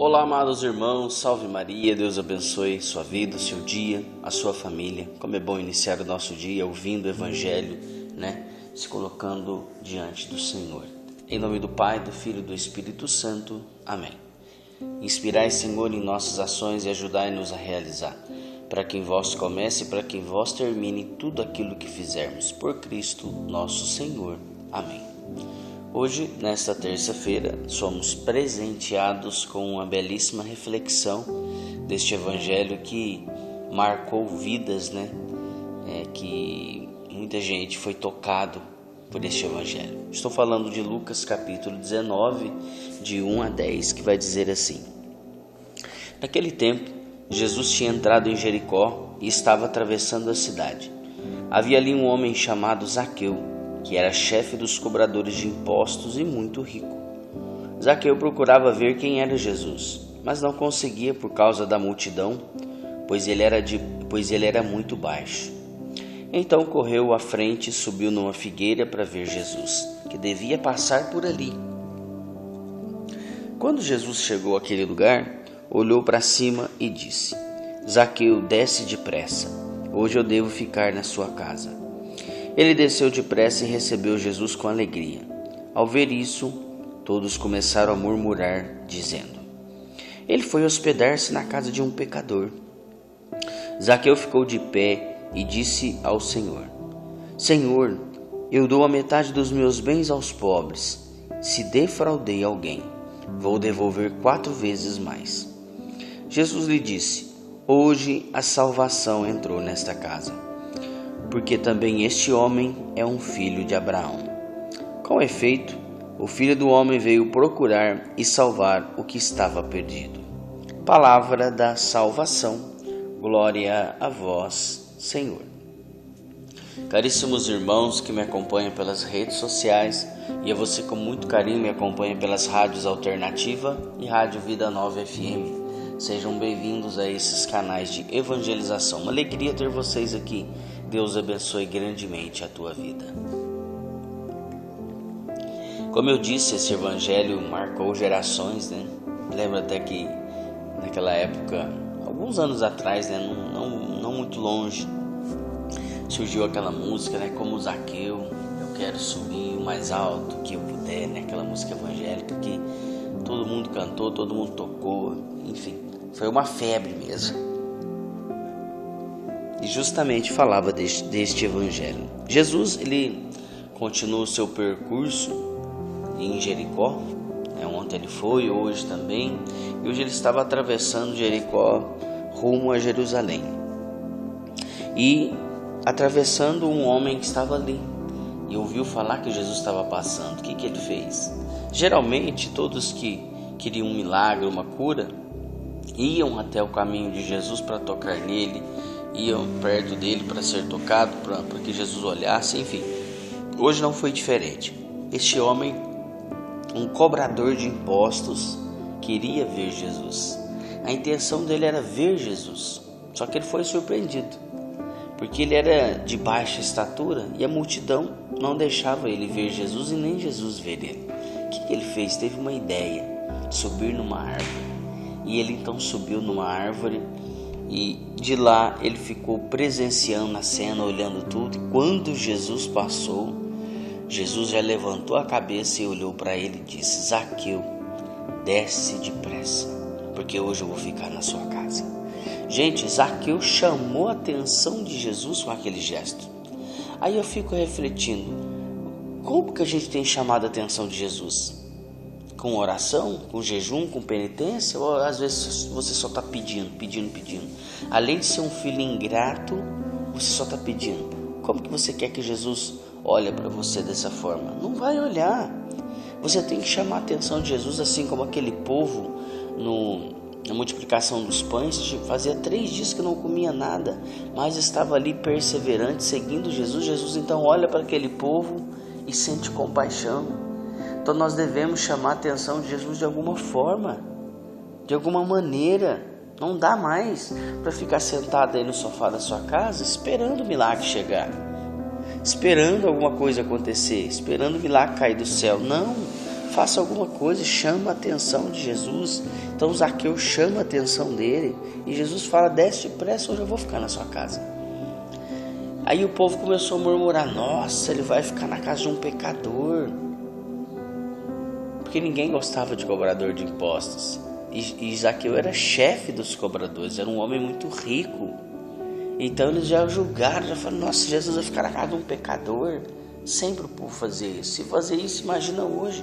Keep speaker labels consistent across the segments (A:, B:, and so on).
A: Olá, amados irmãos, salve Maria, Deus abençoe sua vida, seu dia, a sua família. Como é bom iniciar o nosso dia ouvindo o Evangelho, se colocando diante do Senhor. Em nome do Pai, do Filho e do Espírito Santo. Amém. Inspirai, Senhor, em nossas ações e ajudai-nos a realizar, para que em vós comece e para que em vós termine tudo aquilo que fizermos. Por Cristo nosso Senhor. Amém. Hoje, nesta terça-feira, somos presenteados com uma belíssima reflexão deste Evangelho que marcou vidas, que muita gente foi tocado por este Evangelho. Estou falando de Lucas capítulo 19, de 1 a 10, que vai dizer assim: Naquele tempo, Jesus tinha entrado em Jericó e estava atravessando a cidade. Havia ali um homem chamado Zaqueu, que era chefe dos cobradores de impostos e muito rico. Zaqueu procurava ver quem era Jesus, mas não conseguia por causa da multidão, pois ele era muito baixo. Então correu à frente e subiu numa figueira para ver Jesus, que devia passar por ali. Quando Jesus chegou àquele lugar, olhou para cima e disse: Zaqueu, desce depressa, hoje eu devo ficar na sua casa. Ele desceu depressa e recebeu Jesus com alegria. Ao ver isso, todos começaram a murmurar, dizendo: Ele foi hospedar-se na casa de um pecador. Zaqueu ficou de pé e disse ao Senhor: Senhor, eu dou a metade dos meus bens aos pobres. Se defraudei alguém, vou devolver 4 vezes mais. Jesus lhe disse: Hoje a salvação entrou nesta casa, porque também este homem é um filho de Abraão. Com efeito, o Filho do Homem veio procurar e salvar o que estava perdido. Palavra da salvação. Glória a vós, Senhor. Caríssimos irmãos que me acompanham pelas redes sociais e a você com muito carinho me acompanha pelas rádios Alternativa e Rádio Vida Nova FM. Sejam bem-vindos a esses canais de evangelização. Uma alegria ter vocês aqui. Deus abençoe grandemente a tua vida. Como eu disse, esse evangelho marcou gerações, Lembro até que naquela época, alguns anos atrás, não muito longe, surgiu aquela música, como Zaqueu, eu quero subir o mais alto que eu puder, aquela música evangélica que todo mundo cantou, todo mundo tocou, enfim, foi uma febre mesmo. E justamente falava deste evangelho. Jesus, ele continua o seu percurso em Jericó, onde ele foi, hoje também. E hoje ele estava atravessando Jericó rumo a Jerusalém. E atravessando um homem que estava ali. E ouviu falar que Jesus estava passando. O que ele fez? Geralmente, todos que queriam um milagre, uma cura, iam até o caminho de Jesus para tocar nele, iam perto dele para ser tocado, para que Jesus olhasse, enfim. Hoje não foi diferente. Este homem, um cobrador de impostos, queria ver Jesus. A intenção dele era ver Jesus, só que ele foi surpreendido, porque ele era de baixa estatura e a multidão não deixava ele ver Jesus e nem Jesus ver ele. O que ele fez? Teve uma ideia, subir numa árvore. E ele então subiu numa árvore e de lá ele ficou presenciando a cena, olhando tudo. E quando Jesus passou, Jesus já levantou a cabeça e olhou para ele e disse: Zaqueu, desce depressa, porque hoje eu vou ficar na sua casa. Gente, Zaqueu chamou a atenção de Jesus com aquele gesto. Aí eu fico refletindo, como que a gente tem chamado a atenção de Jesus? Com oração, com jejum, com penitência, ou às vezes você só está pedindo. Além de ser um filho ingrato, você só está pedindo. Como que você quer que Jesus olhe para você dessa forma? Não vai olhar. Você tem que chamar a atenção de Jesus, assim como aquele povo na multiplicação dos pães. Fazia 3 dias que não comia nada, mas estava ali perseverante, seguindo Jesus. Jesus então olha para aquele povo e sente compaixão. Então nós devemos chamar a atenção de Jesus de alguma forma, de alguma maneira. Não dá mais para ficar sentado aí no sofá da sua casa esperando o milagre chegar, esperando alguma coisa acontecer, esperando o milagre cair do céu. Não, faça alguma coisa, chama a atenção de Jesus. Então Zaqueu chama a atenção dele e Jesus fala: desce depressa, hoje eu vou ficar na sua casa. Aí o povo começou a murmurar: nossa, ele vai ficar na casa de um pecador. Porque ninguém gostava de cobrador de impostos. E Zaqueu era chefe dos cobradores, era um homem muito rico. Então eles já julgaram, já falaram: nossa, Jesus vai ficar na casa de um pecador. Sempre o povo fazia isso. Se fazer isso, imagina hoje.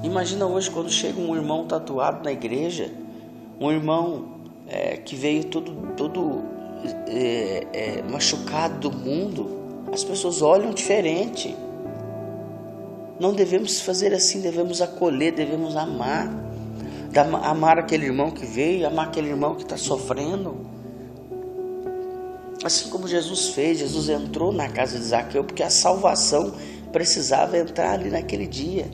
A: Imagina hoje quando chega um irmão tatuado na igreja, um irmão que veio todo machucado do mundo. As pessoas olham diferente. Não devemos fazer assim, devemos acolher, devemos amar. Amar aquele irmão que veio, amar aquele irmão que está sofrendo. Assim como Jesus fez, Jesus entrou na casa de Zaqueu porque a salvação precisava entrar ali naquele dia.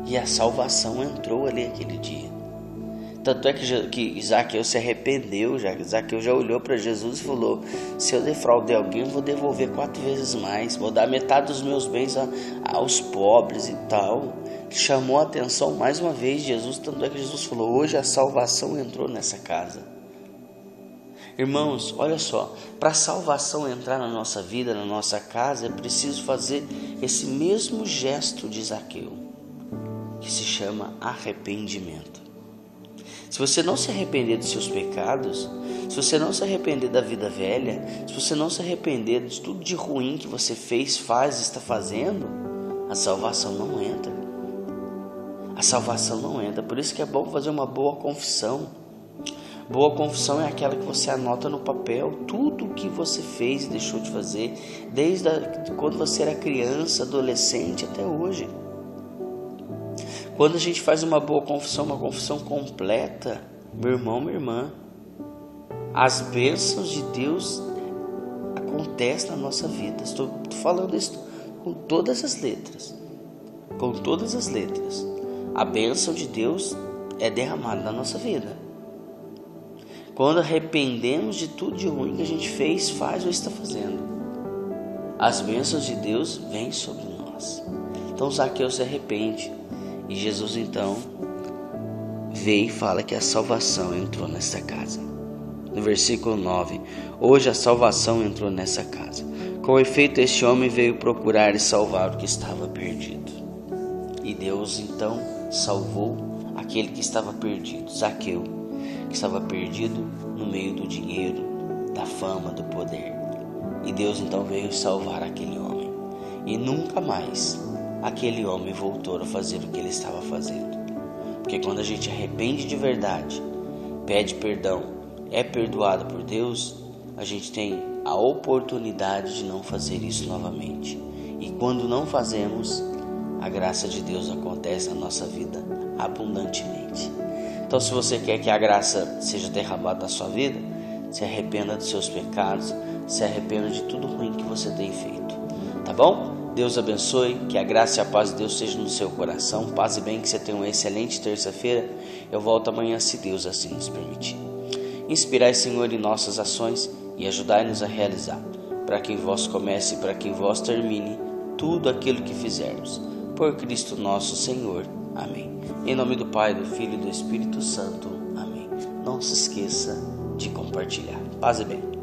A: E a salvação entrou ali aquele dia. Tanto é que Zaqueu se arrependeu, Zaqueu já olhou para Jesus e falou: se eu defraudei alguém, eu vou devolver 4 vezes mais, vou dar metade dos meus bens aos pobres e tal. Chamou a atenção mais uma vez de Jesus, tanto é que Jesus falou: hoje a salvação entrou nessa casa. Irmãos, olha só, para a salvação entrar na nossa vida, na nossa casa, é preciso fazer esse mesmo gesto de Zaqueu, que se chama arrependimento. Se você não se arrepender dos seus pecados, se você não se arrepender da vida velha, se você não se arrepender de tudo de ruim que você fez, faz, está fazendo, a salvação não entra. A salvação não entra. Por isso que é bom fazer uma boa confissão. Boa confissão é aquela que você anota no papel tudo o que você fez e deixou de fazer, desde quando você era criança, adolescente até hoje. Quando a gente faz uma boa confissão, uma confissão completa, meu irmão, minha irmã, as bênçãos de Deus acontecem na nossa vida. Estou falando isso com todas as letras. Com todas as letras. A bênção de Deus é derramada na nossa vida. Quando arrependemos de tudo de ruim que a gente fez, faz ou está fazendo, as bênçãos de Deus vêm sobre nós. Então Zaqueu se arrepende. E Jesus então veio e fala que a salvação entrou nessa casa. No versículo 9: hoje a salvação entrou nessa casa. Com efeito, este homem veio procurar e salvar o que estava perdido. E Deus então salvou aquele que estava perdido, Zaqueu, que estava perdido no meio do dinheiro, da fama, do poder. E Deus então veio salvar aquele homem. E nunca mais aquele homem voltou a fazer o que ele estava fazendo. Porque quando a gente arrepende de verdade, pede perdão, é perdoado por Deus, a gente tem a oportunidade de não fazer isso novamente. E quando não fazemos, a graça de Deus acontece na nossa vida abundantemente. Então, se você quer que a graça seja derramada na sua vida, se arrependa dos seus pecados, se arrependa de tudo ruim que você tem feito. Tá bom? Deus abençoe, que a graça e a paz de Deus sejam no seu coração. Paz e bem, que você tenha uma excelente terça-feira. Eu volto amanhã, se Deus assim nos permitir. Inspirai, Senhor, em nossas ações e ajudai-nos a realizar, para que em vós comece e para que em vós termine tudo aquilo que fizermos. Por Cristo nosso Senhor. Amém. Em nome do Pai, do Filho e do Espírito Santo. Amém. Não se esqueça de compartilhar. Paz e bem.